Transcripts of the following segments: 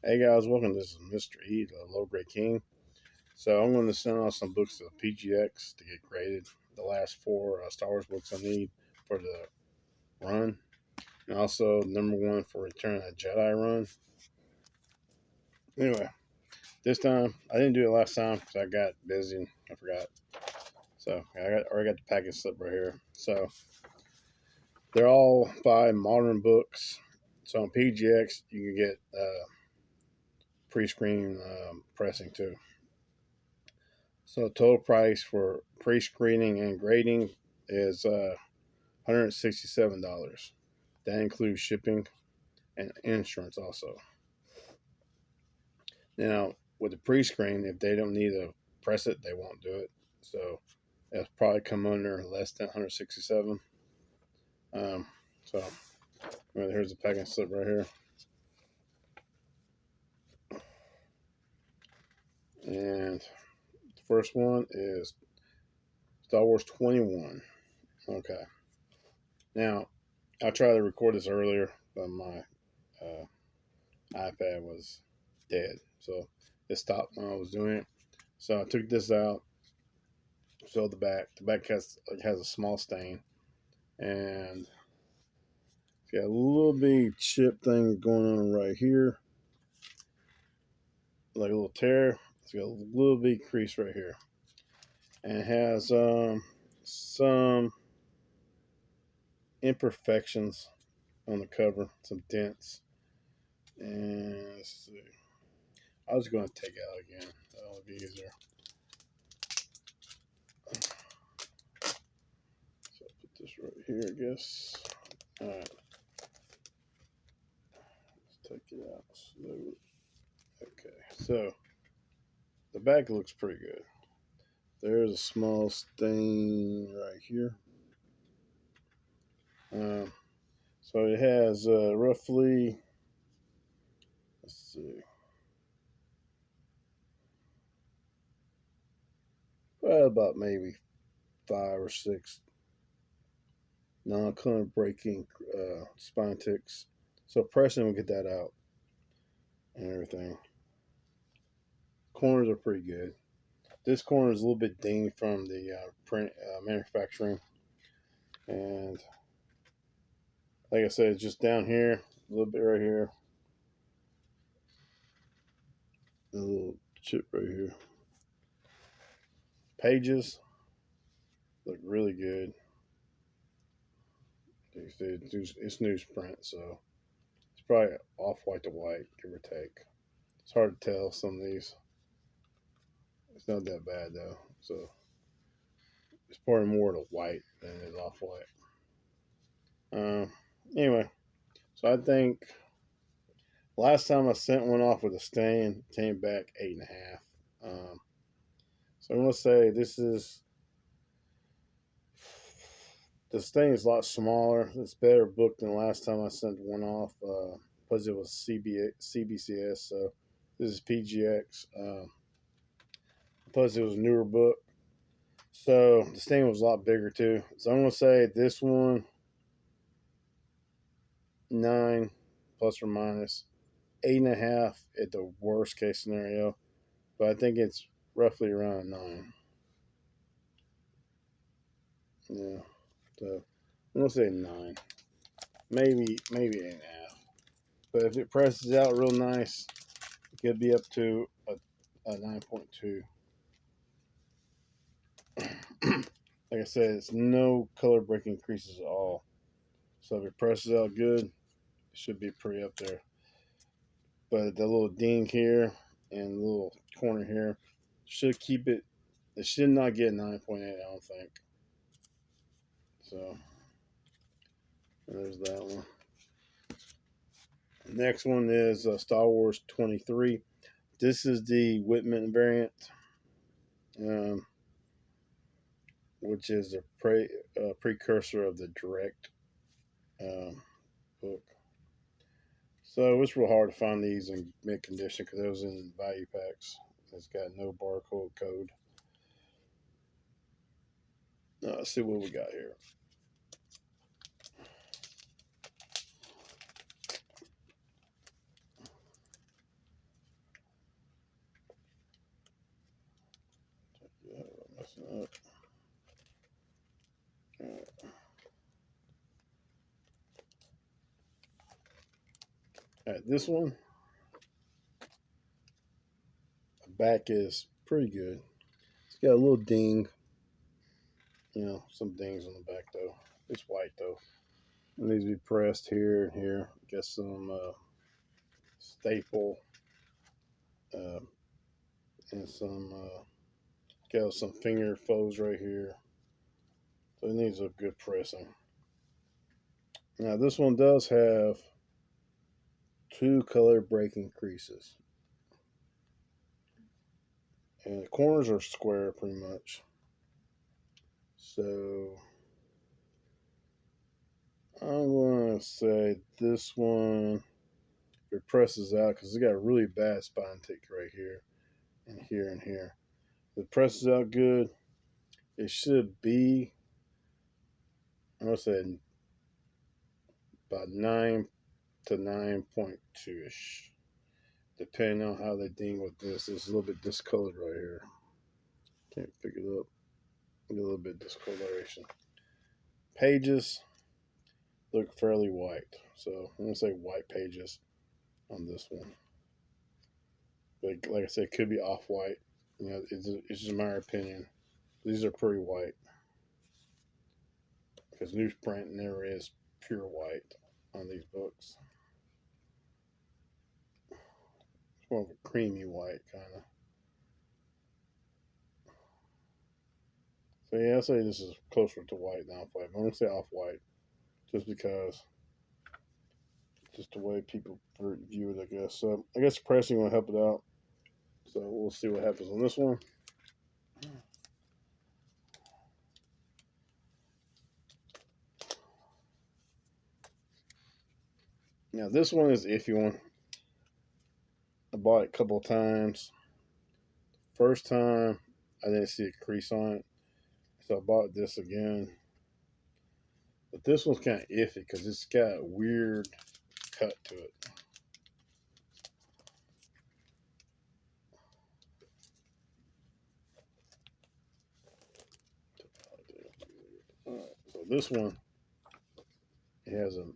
Hey guys, welcome. This is Mr. E, the Low Grade King. So I'm going to send off some books to PGX to get graded. The last four Star Wars books I need for the run, and also number one for Return of the Jedi run. Anyway, this time I didn't do it last time because I got busy and I forgot. So already got the package slip right here. So they're all 5 modern books. So on PGX you can get pre-screen pressing too. So total price for pre-screening and grading is $167. That includes shipping and insurance also. Now with the pre-screen, if they don't need to press it, they won't do it. So it'll probably come under less than 167. So here's the packing slip right here, and the first one is Star Wars 21. Okay. Now I tried to record this earlier, but my uh, iPad was dead. So it stopped when I was doing it. So I took this out, showed the back. The back has a small stain, and it's got a little bitty chip thing going on right here, like a little tear. It's got a little bitty crease right here, and it has some imperfections on the cover, some dents. And let's see. I was going to take it out again. That'll be easier. So I'll put this right here, I guess. All right. Let's take it out. Okay. So the back looks pretty good. There's a small stain right here. So it has roughly, let's see, well, about maybe 5 or 6 non-color breaking spine ticks. So pressing will get that out and everything. Corners are pretty good. This corner is a little bit dinged from the print manufacturing, and like I said, it's just down here, a little bit right here, a little chip right here. Pages look really good. It's newsprint, so it's probably off white to white, give or take. It's hard to tell some of these. It's not that bad though, so it's probably more to white than it is off white. Anyway, so I think last time I sent one off with a stain, came back 8.5. So I'm gonna say the stain is a lot smaller. It's better book than last time I sent one off. Plus it was CBCS, so this is PGX. Plus it was a newer book, so the stain was a lot bigger too. So I'm gonna say this one 9 plus or minus 8.5 at the worst case scenario, but I think it's roughly around 9. Yeah, so I'm gonna say 9, maybe 8.5. But if it presses out real nice, it could be up to a 9.2. Like I said, it's no color breaking creases at all. So if it presses out good, it should be pretty up there. But the little ding here and the little corner here should keep it. It should not get 9.8, I don't think. So there's that one. Next one is Star Wars 23. This is the Whitman variant, um, which is a precursor of the direct book. So it's real hard to find these in mint condition because it was in value packs. It's got no barcode code. Let's see what we got here. All right, this one, the back is pretty good. It's got a little ding, some dings on the back though. It's white though. It needs to be pressed here and here. Get some staple uh, and got some finger folds right here. So it needs a good pressing. Now this one does have two color breaking creases. And the corners are square pretty much. So I'm going to say this one, it presses out because it's got a really bad spine tick right here and here and here. If it presses out good, it should be, I'm going to say about 9 to 9.2 ish. Depending on how they ding with this. It's a little bit discolored right here. Can't pick it up. A little bit discoloration. Pages look fairly white. So I'm going to say white pages on this one. But like I said, it could be off-white. It's just my opinion. These are pretty white. Because newsprint never is pure white on these books. It's more of a creamy white, kind of. So yeah, I'll say this is closer to white than off-white. I'm going to say off-white. Just because just the way people view it, I guess. So I guess pressing will help it out. So we'll see what happens on this one. Now this one is the iffy one. I bought it a couple of times. First time I didn't see a crease on it, so I bought this again. But this one's kind of iffy because it's got a weird cut to it. Alright, so this one, it hasn't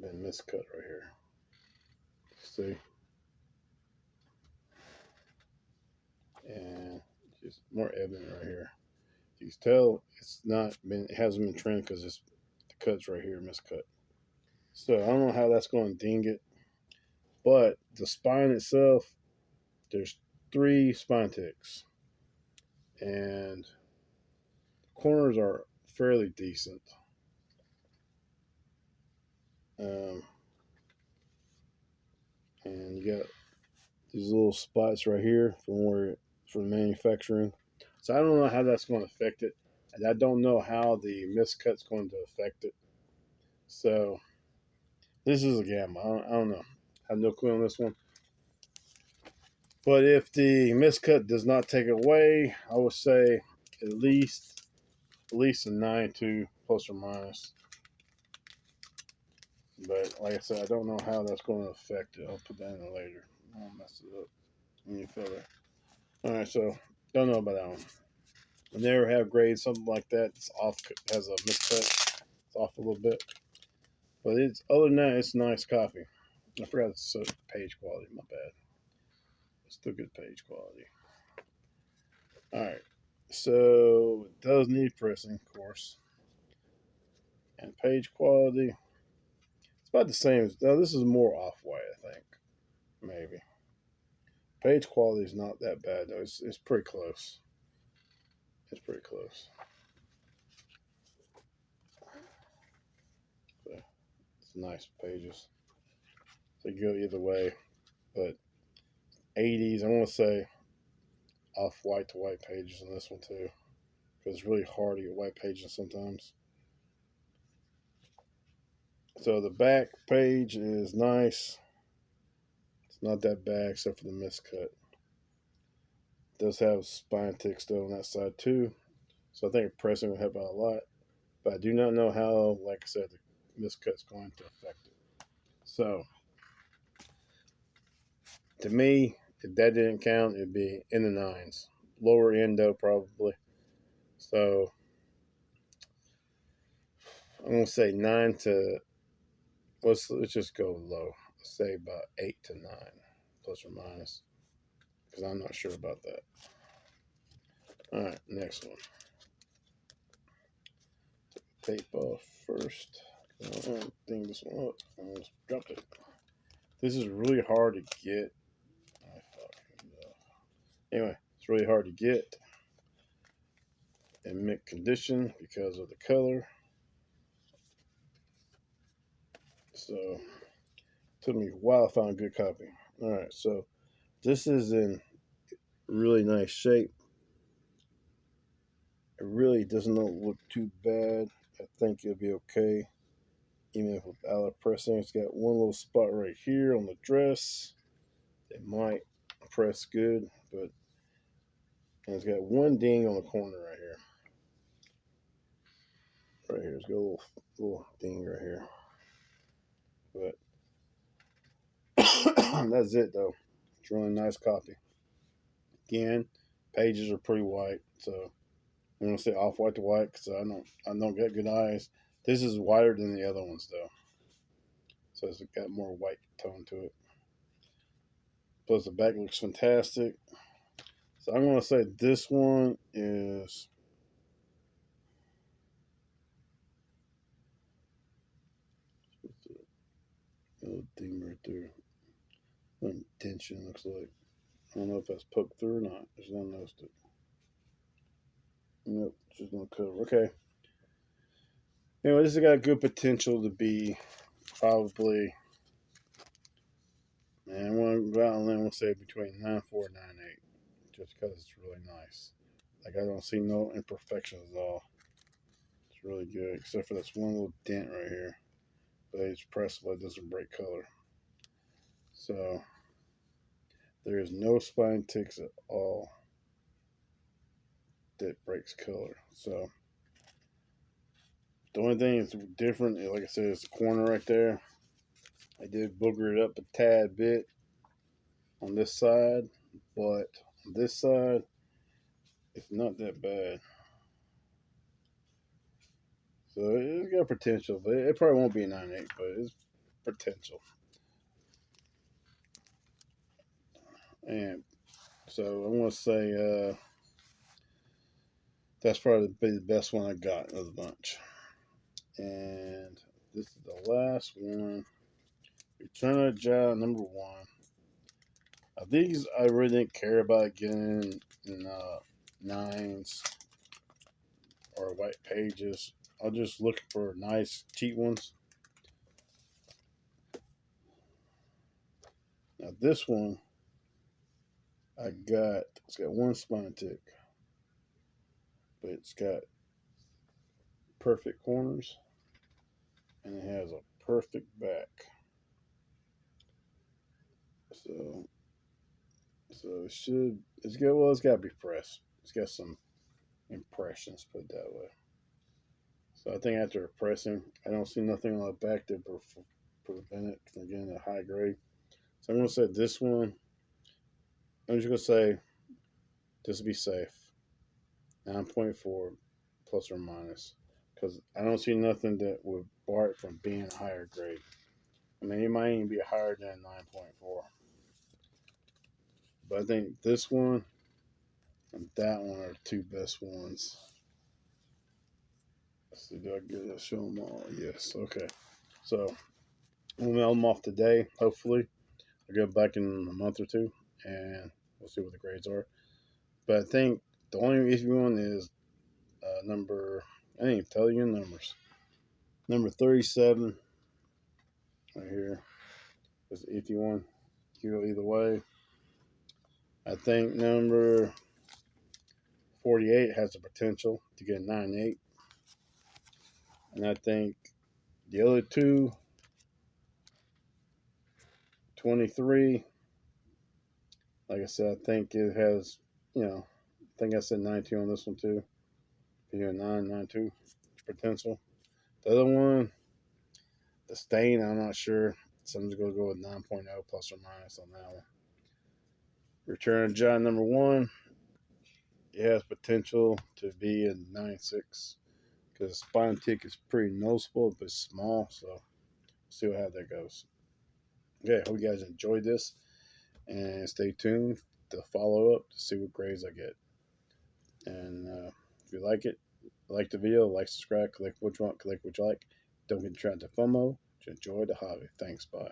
been miscut right here. See? And just more evident right here. You can tell it hasn't been trimmed because the cuts right here miscut. So I don't know how that's going to ding it. But the spine itself, there's 3 spine ticks. And the corners are fairly decent. And you got these little spots right here from manufacturing. So I don't know how that's going to affect it. And I don't know how the miscut's going to affect it. So this is a gamble. I don't know. I have no clue on this one. But if the miscut does not take it away, I would say at least a 9.2 plus or minus. But like I said, I don't know how that's going to affect it. I'll put that in there later. I won't mess it up when you feel that. All right, so don't know about that one. I never have grades something like that. It's off, has a miscut. It's off a little bit, but it's other than that, it's nice copy. I forgot it's page quality. My bad. It's still good page quality. All right, so it does need pressing, of course, and page quality. It's about the same. No, this is more off-white, I think. Maybe. Page quality is not that bad though. It's pretty close. It's pretty close. So it's nice pages. They go either way, but 80s. I want to say off white to white pages on this one too, because it's really hard to get white pages sometimes. So the back page is nice. It's not that bad except for the miscut. It does have spine tick still on that side too, so I think pressing will help out a lot. But I do not know how, like I said, the miscut's going to affect it. So to me, if that didn't count, it'd be in the 9s. Lower end though, probably. So I'm gonna say 9 to, let's just go low. Let's say about 8 to 9, plus or minus, because I'm not sure about that. All right, next one. Tape off first. I don't think this one up. I almost dropped it. This is really hard to get. Oh, fuck. Anyway, it's really hard to get in mint condition because of the color. So it took me a while to find a good copy. All right, so this is in really nice shape. It really does not look too bad. I think it'll be okay, even if without pressing. It's got one little spot right here on the dress. It might press good, but and it's got one ding on the corner right here. Right here, it's got a little ding right here. But that's it though. It's a really nice copy. Again, pages are pretty white, so I'm gonna say off white to white because I don't get good eyes. This is whiter than the other ones though, so it's got more white tone to it. Plus the back looks fantastic. So I'm gonna say this one is a little ding right there. Tension looks like. I don't know if that's poked through or not. Just don't notice it. Nope, just no cover. Okay. Anyway, this has got good potential to be probably, man, I want to go out and we'll say between 9.4 and 9.8, just because it's really nice. Like, I don't see no imperfections at all. It's really good, except for this one little dent right here. But it's pressable, it doesn't break color. So, there is no spine ticks at all that breaks color. So, the only thing that's different, like I said, is the corner right there. I did booger it up a tad bit on this side, but on this side, it's not that bad. So it's got potential, but it probably won't be a 9.8, but it's potential. And so I'm gonna say that's probably the best one I got of the bunch. And this is the last one. Return of Jedi #1. These I really didn't care about getting in nines or white pages. I was just looking for nice, cheap ones. Now this one, it's got one spine tick, but it's got perfect corners and it has a perfect back. So, it's got, well, it's got to be pressed. It's got some impressions, put it that way. So I think after pressing, I don't see nothing on the back that prevent it from getting a high grade. So I'm going to say this one, I'm just going to say, just to be safe, 9.4 plus or minus. Because I don't see nothing that would bar it from being a higher grade. I mean, it might even be higher than 9.4. But I think this one and that one are the two best ones. Let's see, do I get to show them all? Yes, okay. So we'll mail them off today, hopefully. I'll go back in a month or two and we'll see what the grades are. But I think the only issue one is number, I didn't even tell you numbers. Number 37 right here is the iffy one. You go either way. I think number 48 has the potential to get a 9.8. And I think the other two, 23, like I said, I think it has, I think I said 92 on this one too. You know, 9.92 potential. The other one, the stain, I'm not sure. So I'm just going to go with 9.0 plus or minus on that one. Return of Jedi #1. it has potential to be a 9.6 because the spine tick is pretty noticeable, but small. So see how that goes. Okay, hope you guys enjoyed this, and stay tuned to follow up to see what grades I get. And if you like the video, like, subscribe, click what you want, click what you like. Don't get trapped to FOMO. Just enjoy the hobby. Thanks. Bye.